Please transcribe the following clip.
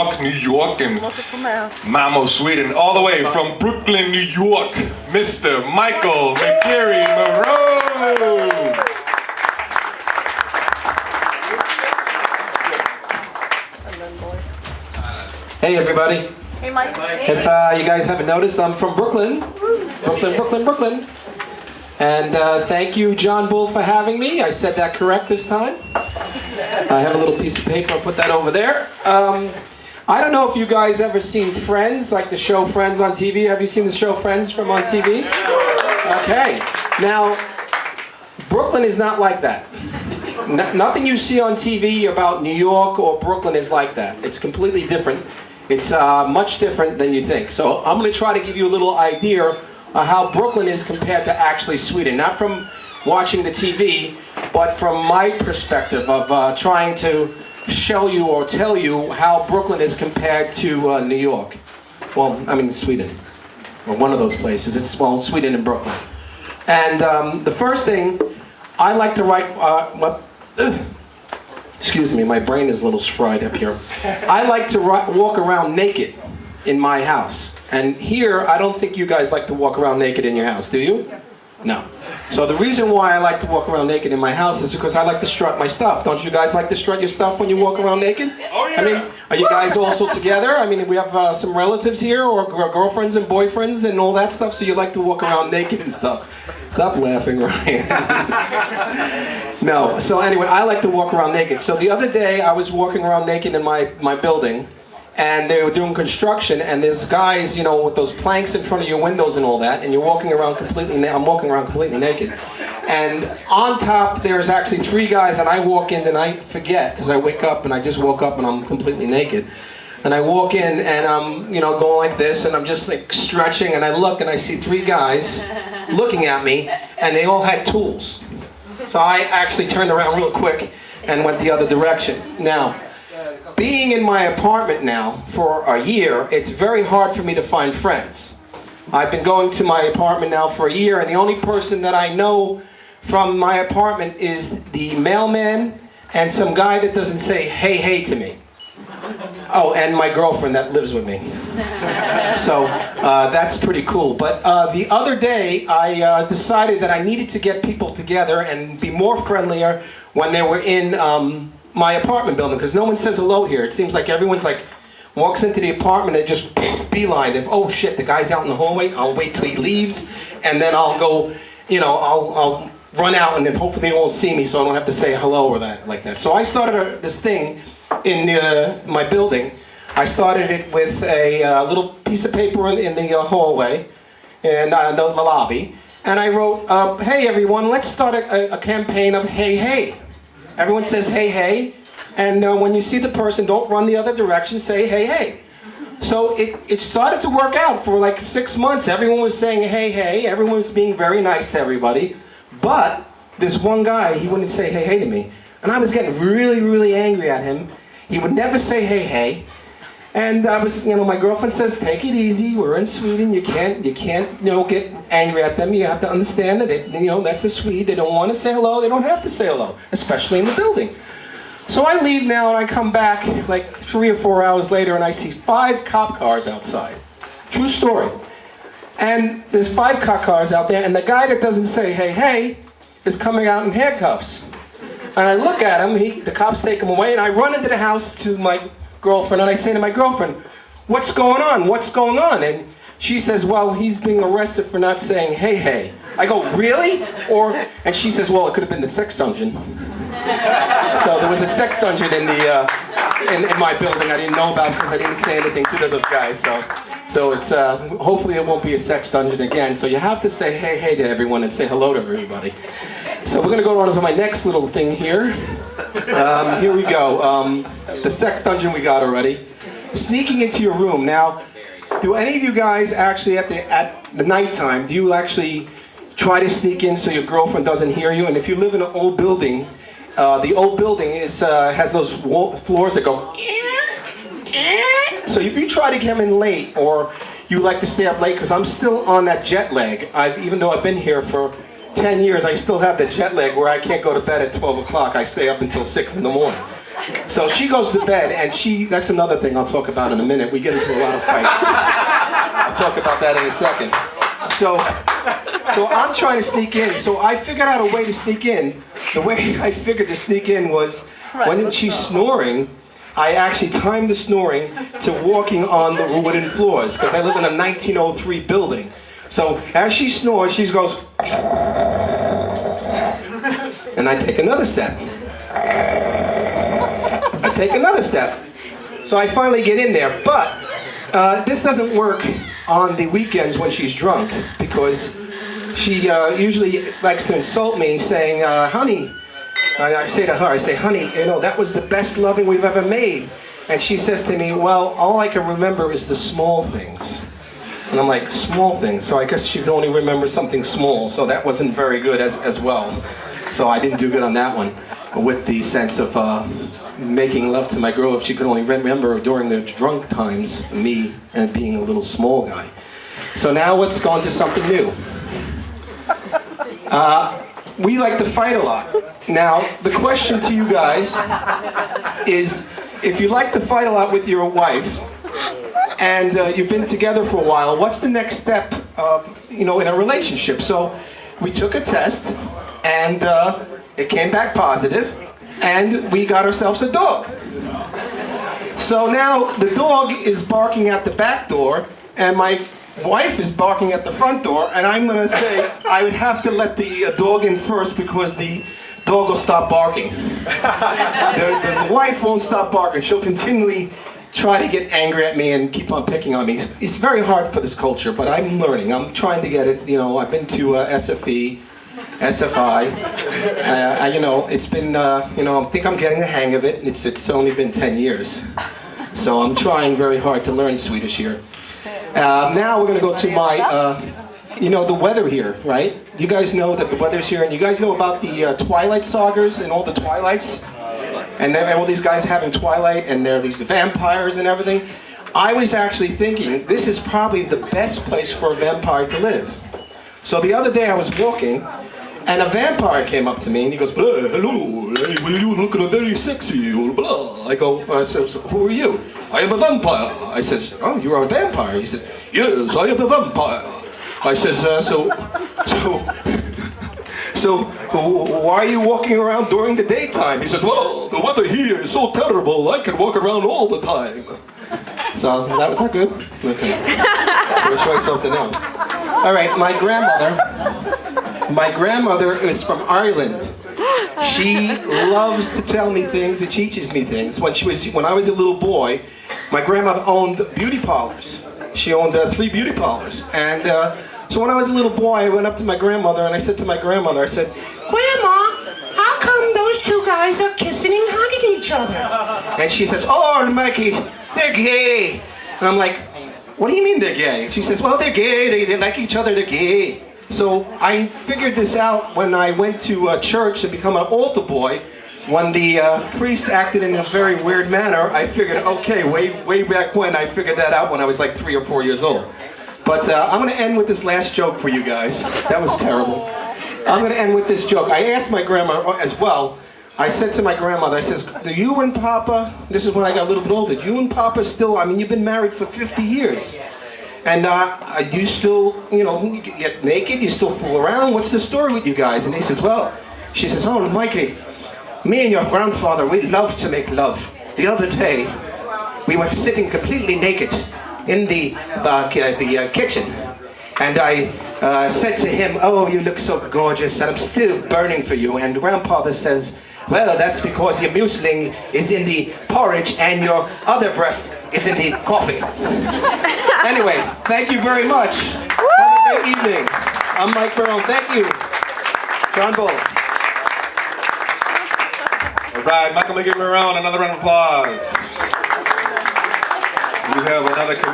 New York, and Malmo, Sweden, all the way from Brooklyn, New York, Mr. Michael McGarry Moreau. Hey everybody. Hey Mike. If you guys haven't noticed, I'm from Brooklyn. Brooklyn. And thank you, John Bull, for having me. I said that correct this time. I have a little piece of paper, I'll put that over there. I don't know if you guys ever seen Friends, like the show Friends on TV. Have you seen the show Friends from on TV? Okay. Now, Brooklyn is not like that. Nothing you see on TV about New York or Brooklyn is like that. It's completely different. It's much different than you think. So I'm going to try to give you a little idea of how Brooklyn is compared to actually Sweden. Not from watching the TV, but from my perspective of trying to show you or tell you how Brooklyn is compared to New York. Well, I mean Sweden, or one of those places. It's, well, Sweden and Brooklyn. And the first thing, I like to write, excuse me, my brain is a little fried up here. I like to walk around naked in my house. And here, I don't think you guys like to walk around naked in your house, do you? No. So the reason why I like to walk around naked in my house is because I like to strut my stuff. Don't you guys like to strut your stuff when you walk around naked? Oh, yeah. I mean, are you guys also together? I mean, we have some relatives here, or girlfriends and boyfriends and all that stuff, so you like to walk around naked and stuff. Stop laughing, Ryan. No, so anyway, I like to walk around naked. So the other day, I was walking around naked in my building, and they were doing construction, and there's guys, you know, with those planks in front of your windows and all that, and you're walking around completely naked. I'm walking around completely naked. And on top, there's actually 3 guys, and I walk in and I forget, because I wake up and I just woke up and I'm completely naked. And I walk in and I'm, you know, going like this, and I'm just like stretching, and I look and I see 3 guys looking at me, and they all had tools. So I actually turned around real quick and went the other direction. Now, being in my apartment now for a year, it's very hard for me to find friends. I've been going to my apartment now for a year, and the only person that I know from my apartment is the mailman and some guy that doesn't say hey to me. Oh, and my girlfriend that lives with me. So that's pretty cool. But the other day, I decided that I needed to get people together and be more friendlier when they were in my apartment building, because no one says hello here. It seems like everyone's like, walks into the apartment and just beeline. If, oh shit, the guy's out in the hallway, I'll wait till he leaves, and then I'll go, you know, I'll run out, and then hopefully they won't see me, so I don't have to say hello or that, like that. So I started this thing in my building. I started it with a little piece of paper in the hallway, and the lobby, and I wrote, hey everyone, let's start a campaign of hey. Everyone says hey, and when you see the person, don't run the other direction, say hey. So it started to work out for like 6 months. Everyone was saying hey, everyone was being very nice to everybody, but this one guy, he wouldn't say hey to me, and I was getting really angry at him. He would never say hey, and I was, you know, my girlfriend says, take it easy, we're in Sweden, you can't, you know, get angry at them. You have to understand that, you know, that's a Swede. They don't want to say hello, they don't have to say hello, especially in the building. So I leave now and I come back like 3 or 4 hours later and I see 5 cop cars outside. True story. And there's 5 cop cars out there, and the guy that doesn't say hey is coming out in handcuffs. And I look at him, the cops take him away, and I run into the house to my girlfriend, and I say to my girlfriend, what's going on? And she says, well, he's being arrested for not saying hey. I go, really? And she says, well, it could have been the sex dungeon. So there was a sex dungeon in my building I didn't know about because I didn't say anything to those guys. So it's hopefully it won't be a sex dungeon again. So you have to say hey to everyone and say hello to everybody. So we're going to go on to my next little thing here. Here we go. The sex dungeon we got already. Sneaking into your room. Now, do any of you guys actually at the nighttime, do you actually try to sneak in so your girlfriend doesn't hear you? And if you live in an old building, the old building has those floors that go. So if you try to come in late, or you like to stay up late, because I'm still on that jet lag. Even though I've been here for 10 years, I still have the jet lag where I can't go to bed at 12 o'clock. I stay up until 6 in the morning. So she goes to bed, and that's another thing I'll talk about in a minute. We get into a lot of fights. I'll talk about that in a second. So I'm trying to sneak in. So I figured out a way to sneak in. The way I figured to sneak in was when she's snoring, I actually timed the snoring to walking on the wooden floors, because I live in a 1903 building. So as she snores, she goes, and I take another step. I take another step. So I finally get in there, but this doesn't work on the weekends when she's drunk, because she usually likes to insult me, saying, honey, I say to her, I say, honey, you know, that was the best loving we've ever made. And she says to me, well, all I can remember is the small things. And I'm like, small things? So I guess she could only remember something small, so that wasn't very good as well. So I didn't do good on that one, with the sense of making love to my girl if she could only remember during the drunk times, me and being a little small guy. So now let's go on to something new. We like to fight a lot. Now, the question to you guys is, if you like to fight a lot with your wife, and you've been together for a while, what's the next step in a relationship? So we took a test, and it came back positive, and we got ourselves a dog. So now the dog is barking at the back door, and my wife is barking at the front door, and I'm going to say I would have to let the dog in first, because the dog will stop barking. The wife won't stop barking. She'll continually try to get angry at me and keep on picking on me. It's very hard for this culture, but I'm learning. I'm trying to get it. You know, I've been to SFE, SFI. It's been, I think I'm getting the hang of it. It's only been 10 years. So I'm trying very hard to learn Swedish here. Now we're going to go to my, the weather here, right? You guys know that the weather's here, and you guys know about the Twilight sagas and all the Twilights? And then all these guys having Twilight, and there are these vampires and everything. I was actually thinking, this is probably the best place for a vampire to live. So the other day I was walking, and a vampire came up to me, and he goes, hello, hey, you look very sexy, blah. I go, so who are you? I am a vampire. I says, oh, you are a vampire? He says, yes, I am a vampire. I says, so why are you walking around during the daytime? He says, well, the weather here is so terrible, I can walk around all the time. So that was not good? Okay. So we'll try something else. All right, my grandmother is from Ireland. She loves to tell me things and teaches me things. When I was a little boy, my grandmother owned beauty parlors. She owned 3 beauty parlors. And so when I was a little boy, I went up to my grandmother and I said to my grandmother, I said, Grandma, how come those 2 guys are kissing and hugging each other? And she says, oh, Mikey, they're gay. And I'm like, what do you mean they're gay? She says, well, they're gay, they like each other, they're gay. So I figured this out when I went to church to become an altar boy. When the priest acted in a very weird manner, I figured, okay, way back when, I figured that out when I was like 3 or 4 years old. But I'm going to end with this last joke for you guys. That was terrible. I'm going to end with this joke. I asked my grandma as well. I said to my grandmother, I says, do you and Papa, this is when I got a little bit older, do you and Papa still, I mean, you've been married for 50 years. And you still, you get naked, you still fool around, what's the story with you guys? And he says, well, she says, oh, Mikey, me and your grandfather, we love to make love. The other day, we were sitting completely naked in the kitchen. And I said to him, oh, you look so gorgeous, and I'm still burning for you. And grandfather says, well, that's because your muesling is in the porridge and your other breast is in the coffee. Anyway, thank you very much. Have a great evening. I'm Mike Barone. Thank you. John Bull. All right, Michael, give him a round, another round of applause. You have another comedian.